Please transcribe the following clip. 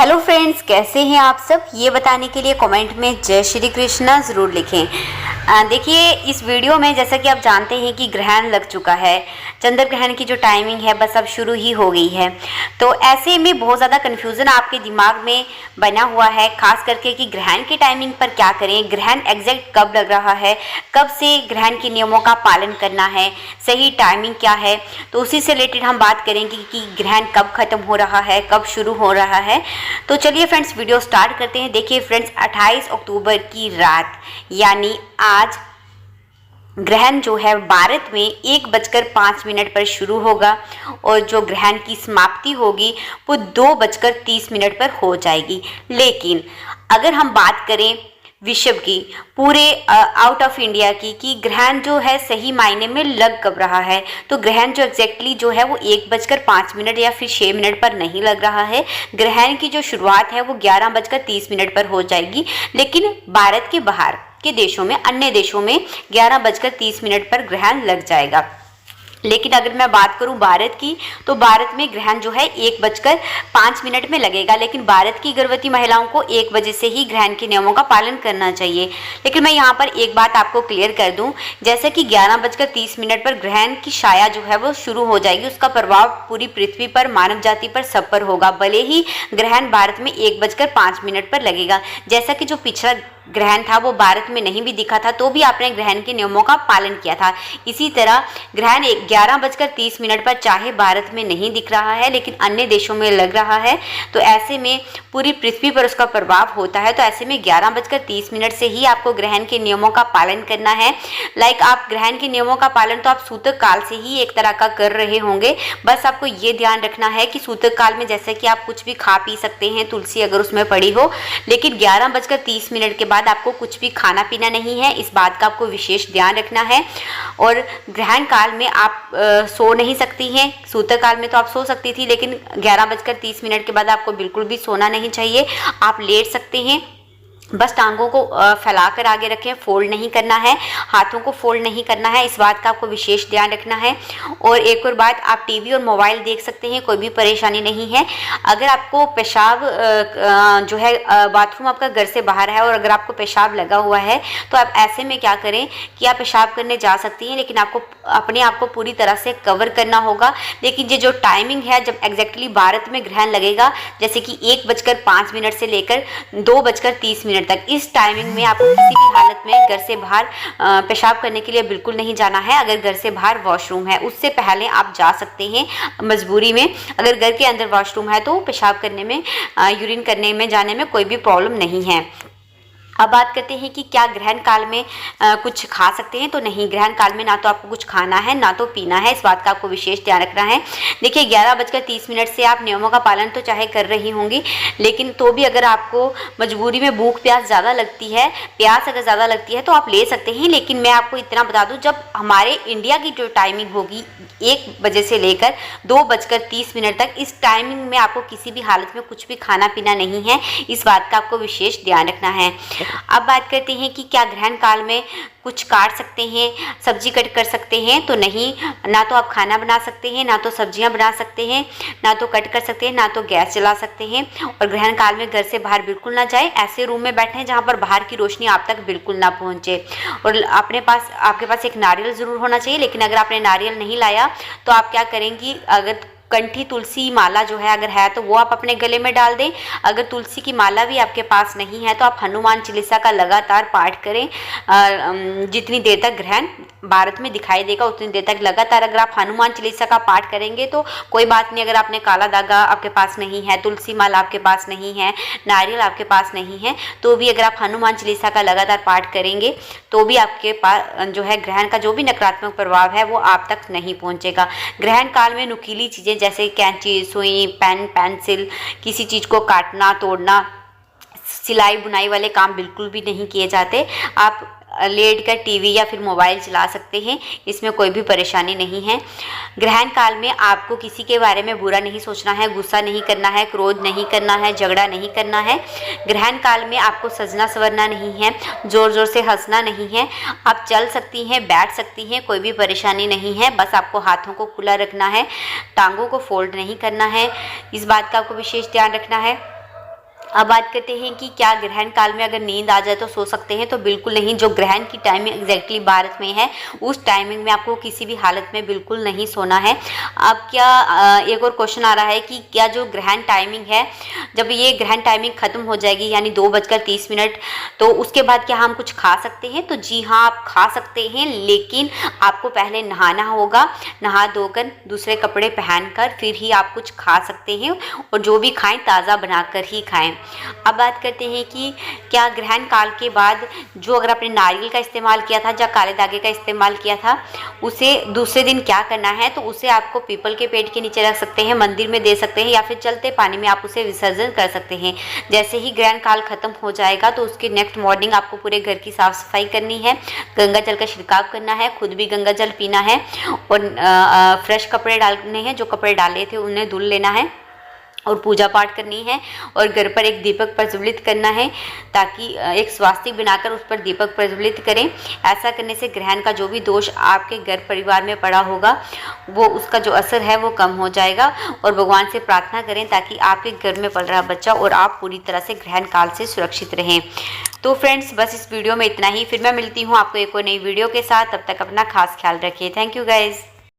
Hello friends, कैसे हैं आप सब? ये बताने के लिए कमेंट में जय श्री कृष्णा ज़रूर लिखें। देखिए, इस वीडियो में जैसा कि आप जानते हैं कि ग्रहण लग चुका है। चंद्र ग्रहण की जो टाइमिंग है बस अब शुरू ही हो गई है। तो ऐसे में बहुत ज़्यादा कन्फ्यूज़न आपके दिमाग में बना हुआ है, खास करके कि ग्रहण की टाइमिंग पर क्या करें, ग्रहण एग्जैक्ट कब लग रहा है, कब से ग्रहण के नियमों का पालन करना है, सही टाइमिंग क्या है। तो उसी से रिलेटेड हम बात करेंगे कि ग्रहण कब ख़त्म हो रहा है, कब शुरू हो रहा है। तो चलिए फ्रेंड्स, वीडियो स्टार्ट करते हैं। देखिए फ्रेंड्स, 28 अक्टूबर की रात यानी आज ग्रहण जो है भारत में 1:05 पर शुरू होगा और जो ग्रहण की समाप्ति होगी वो 2:30 पर हो जाएगी। लेकिन अगर हम बात करें विश्व की, पूरे आउट ऑफ इंडिया की, कि ग्रहण जो है सही मायने में लग कब रहा है, तो ग्रहण जो एग्जैक्टली जो है वो 1:05 या फिर 6 पर नहीं लग रहा है। ग्रहण की जो शुरुआत है वो 11:30 पर हो जाएगी। लेकिन भारत के बाहर के देशों में, अन्य देशों में 11:30 पर ग्रहण लग जाएगा। लेकिन अगर मैं बात करूं भारत की, तो भारत में ग्रहण जो है 1:05 में लगेगा। लेकिन भारत की गर्भवती महिलाओं को 1 बजे से ही ग्रहण के नियमों का पालन करना चाहिए। लेकिन मैं यहाँ पर एक बात आपको क्लियर कर दूं, जैसे कि 11:30 पर ग्रहण की छाया जो है वो शुरू हो जाएगी, उसका प्रभाव पूरी पृथ्वी पर, मानव जाति पर, सब पर होगा। भले ही ग्रहण भारत में 1:05 पर लगेगा, जैसा कि जो पिछला ग्रहण था वो भारत में नहीं भी दिखा था तो भी आपने ग्रहण के नियमों का पालन किया था। इसी तरह ग्रहण 11:30 पर चाहे भारत में नहीं दिख रहा है लेकिन अन्य देशों में लग रहा है, तो ऐसे में पूरी पृथ्वी पर उसका प्रभाव होता है। तो ऐसे में 11:30 से ही आपको ग्रहण के नियमों का पालन करना है। आप ग्रहण के नियमों का पालन तो आप सूतक काल से ही एक तरह का कर रहे होंगे। बस आपको ये ध्यान रखना है कि सूतक काल में जैसे कि आप कुछ भी खा पी सकते हैं, तुलसी अगर उसमें पड़ी हो, लेकिन 11:30 के बाद आपको कुछ भी खाना पीना नहीं है। इस बात का आपको विशेष ध्यान रखना है। और ग्रहण काल में आप सो नहीं सकती हैं। सूतक काल में तो आप सो सकती थी, लेकिन 11:30 के बाद आपको बिल्कुल भी सोना नहीं चाहिए। आप लेट सकते हैं, बस टांगों को फैलाकर आगे रखें, फोल्ड नहीं करना है, हाथों को फोल्ड नहीं करना है। इस बात का आपको विशेष ध्यान रखना है। और एक और बात, आप टीवी और मोबाइल देख सकते हैं, कोई भी परेशानी नहीं है। अगर आपको पेशाब जो है, बाथरूम आपका घर से बाहर है और अगर आपको पेशाब लगा हुआ है तो आप ऐसे में क्या करें कि आप पेशाब करने जा सकती हैं, लेकिन आपको अपने आप को पूरी तरह से कवर करना होगा। लेकिन ये जो टाइमिंग है, जब एग्जैक्टली भारत में ग्रहण लगेगा, जैसे कि 1:05 से लेकर 2:30 तक, इस टाइमिंग में आपको किसी भी हालत में घर से बाहर पेशाब करने के लिए बिल्कुल नहीं जाना है। अगर घर से बाहर वॉशरूम है उससे पहले आप जा सकते हैं मजबूरी में। अगर घर के अंदर वॉशरूम है तो पेशाब करने में, यूरिन करने में जाने में कोई भी प्रॉब्लम नहीं है। अब बात करते हैं कि क्या ग्रहण काल में कुछ खा सकते हैं, तो नहीं, ग्रहण काल में ना तो आपको कुछ खाना है ना तो पीना है। इस बात का आपको विशेष ध्यान रखना है। देखिए 11:30 से आप नियमों का पालन तो चाहे कर रही होंगी, लेकिन तो भी अगर आपको मजबूरी में भूख प्यास ज़्यादा लगती है, प्यास अगर ज़्यादा लगती है तो आप ले सकते हैं। लेकिन मैं आपको इतना बता दूँ, जब हमारे इंडिया की जो टाइमिंग होगी 1 बजे से लेकर 2:30 तक, इस टाइमिंग में आपको किसी भी हालत में कुछ भी खाना पीना नहीं है। इस बात का आपको विशेष ध्यान रखना है। अब बात करते हैं कि क्या ग्रहण काल में कुछ काट सकते हैं, सब्जी कट कर सकते हैं, तो नहीं, ना तो आप खाना बना सकते हैं, ना तो सब्जियां बना सकते हैं, ना तो कट कर सकते हैं, ना तो गैस जला सकते हैं। और ग्रहण काल में घर से बाहर बिल्कुल ना जाए, ऐसे रूम में बैठें जहां पर बाहर की रोशनी आप तक बिल्कुल ना पहुंचे। और आपके पास एक नारियल ज़रूर होना चाहिए। लेकिन अगर आपने नारियल नहीं लाया तो आप क्या करेंगी, अगर कंठी तुलसी माला जो है अगर है तो वो आप अपने गले में डाल दें। अगर तुलसी की माला भी आपके पास नहीं है तो आप हनुमान चालीसा का लगातार पाठ करें। जितनी देर तक ग्रहण भारत में दिखाई देगा उतनी देर तक लगातार अगर आप हनुमान चालीसा का पाठ करेंगे तो कोई बात नहीं। अगर आपने काला धागा आपके पास नहीं है, तुलसी माला आपके पास नहीं है, नारियल आपके पास नहीं है, तो भी अगर आप हनुमान चालीसा का लगातार पाठ करेंगे तो भी आपके पास जो है ग्रहण का जो भी नकारात्मक प्रभाव है वो आप तक नहीं पहुँचेगा। ग्रहण काल में नुकीली चीज़ें जैसे कैंची, सुई, पेन, पेंसिल, किसी चीज़ को काटना, तोड़ना, सिलाई बुनाई वाले काम बिल्कुल भी नहीं किए जाते। आप लेट कर टीवी या फिर मोबाइल चला सकते हैं, इसमें कोई भी परेशानी नहीं है। ग्रहण काल में आपको किसी के बारे में बुरा नहीं सोचना है, गुस्सा नहीं करना है, क्रोध नहीं करना है, झगड़ा नहीं करना है। ग्रहण काल में आपको सजना संवरना नहीं है, ज़ोर ज़ोर से हंसना नहीं है। आप चल सकती हैं, बैठ सकती हैं, कोई भी परेशानी नहीं है। बस आपको हाथों को खुला रखना है, टांगों को फोल्ड नहीं करना है। इस बात का आपको विशेष ध्यान रखना है। अब बात करते हैं कि क्या ग्रहण काल में अगर नींद आ जाए तो सो सकते हैं, तो बिल्कुल नहीं। जो ग्रहण की टाइमिंग एग्जैक्टली भारत में है उस टाइमिंग में आपको किसी भी हालत में बिल्कुल नहीं सोना है। अब क्या एक और क्वेश्चन आ रहा है कि क्या जो ग्रहण टाइमिंग है, जब ये ग्रहण टाइमिंग खत्म हो जाएगी यानी 2:30 तो उसके बाद क्या हम कुछ खा सकते हैं? तो जी हाँ, आप खा सकते हैं, लेकिन आपको पहले नहाना होगा। नहा धोकर दूसरे कपड़े पहनकर फिर ही आप कुछ खा सकते हैं, और जो भी खाएं ताज़ा बनाकर ही खाएं। अब बात करते हैं कि क्या ग्रहण काल के बाद जो अगर आपने नारियल का इस्तेमाल किया था या काले धागे का इस्तेमाल किया था, उसे दूसरे दिन क्या करना है? तो उसे आपको पीपल के पेड़ के नीचे रख सकते हैं, मंदिर में दे सकते हैं, या फिर चलते पानी में आप उसे विसर्जन कर सकते हैं। जैसे ही ग्रहण काल खत्म हो जाएगा तो उसके नेक्स्ट मॉर्निंग आपको पूरे घर की साफ सफाई करनी है, गंगा जल का छिड़काव करना है, खुद भी गंगा जल पीना है, और फ्रेश कपड़े डालने हैं। जो कपड़े डाले थे उन्हें धुल लेना है, और पूजा पाठ करनी है, और घर पर एक दीपक प्रज्वलित करना है, ताकि एक स्वास्तिक बनाकर उस पर दीपक प्रज्वलित करें। ऐसा करने से ग्रहण का जो भी दोष आपके घर परिवार में पड़ा होगा वो उसका जो असर है वो कम हो जाएगा। और भगवान से प्रार्थना करें ताकि आपके घर में पल रहा बच्चा और आप पूरी तरह से ग्रहण काल से सुरक्षित रहें। तो फ्रेंड्स, बस इस वीडियो में इतना ही। फिर मैं मिलती हूँ आपको एक और नई वीडियो के साथ। तब तक अपना खास ख्याल रखिए। Thank you guys.